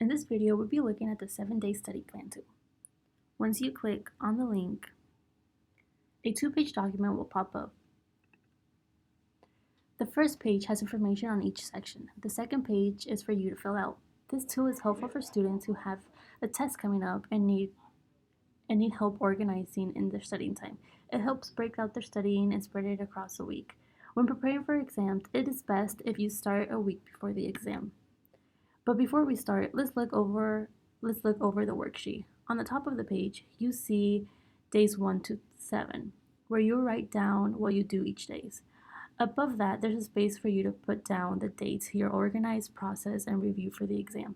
In this video, we'll be looking at the 7-day study plan tool. Once you click on the link, a 2-page document will pop up. The first page has information on each section. The second page is for you to fill out. This tool is helpful for students who have a test coming up and need help organizing in their studying time. It helps break out their studying and spread it across the week. When preparing for exams, it is best if you start a week before the exam. But before we start, let's look over the worksheet. On the top of the page, you see days 1 to 7, where you write down what you do each day. Above that, there's a space for you to put down the dates your organized process and review for the exam.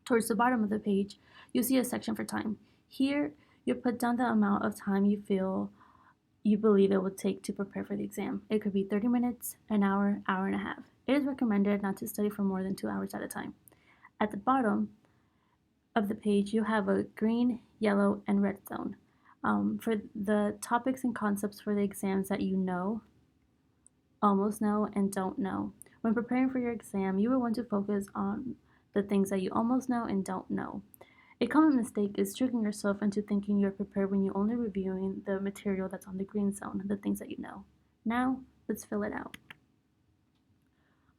Towards the bottom of the page, you see a section for time. Here, you put down the amount of time you believe it will take to prepare for the exam. It could be 30 minutes, an hour, hour and a half. It is recommended not to study for more than 2 hours at a time. At the bottom of the page, you have a green, yellow, and red zone for the topics and concepts for the exams that you know, almost know, and don't know. When preparing for your exam, you will want to focus on the things that you almost know and don't know. A common mistake is tricking yourself into thinking you're prepared when you're only reviewing the material that's on the green zone, the things that you know. Now, let's fill it out.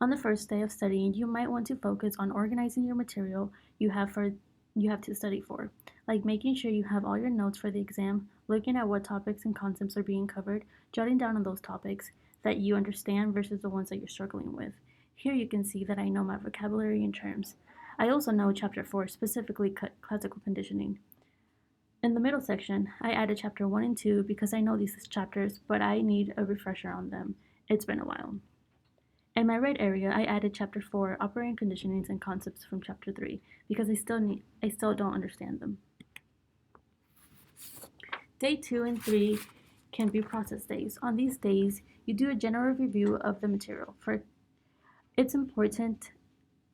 On the first day of studying, you might want to focus on organizing your material you have to study for, like making sure you have all your notes for the exam, looking at what topics and concepts are being covered, jotting down on those topics that you understand versus the ones that you're struggling with. Here you can see that I know my vocabulary and terms. I also know Chapter 4, specifically classical conditioning. In the middle section, I added Chapter 1 and 2 because I know these chapters, but I need a refresher on them. It's been a while. In my red area, I added Chapter 4, operating conditionings and concepts from Chapter 3, because I still don't understand them. Day 2 and 3 can be process days. On these days, you do a general review of the material. It's important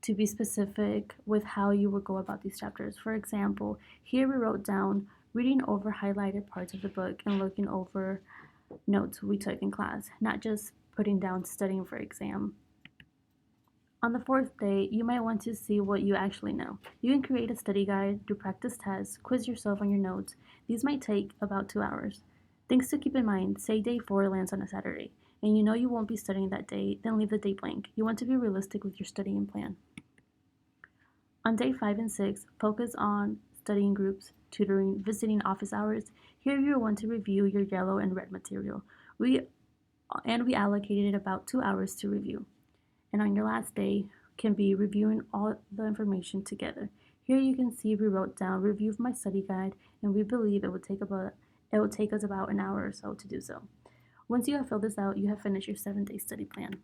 to be specific with how you will go about these chapters. For example, here we wrote down reading over highlighted parts of the book and looking over notes we took in class, not just putting down studying for exam. On the 4th day, you might want to see what you actually know. You can create a study guide, do practice tests, quiz yourself on your notes. These might take about 2 hours. Things to keep in mind: say day 4 lands on a Saturday, and you know you won't be studying that day, then leave the day blank. You want to be realistic with your studying plan. On day 5 and 6, focus on studying groups, tutoring, visiting office hours. Here you want to review your yellow and red material. We allocated about 2 hours to review. And on your last day can be reviewing all the information together. Here you can see we wrote down review of my study guide, and we believe it will take us about an hour or so to do so. Once you have filled this out, you have finished your 7-day study plan.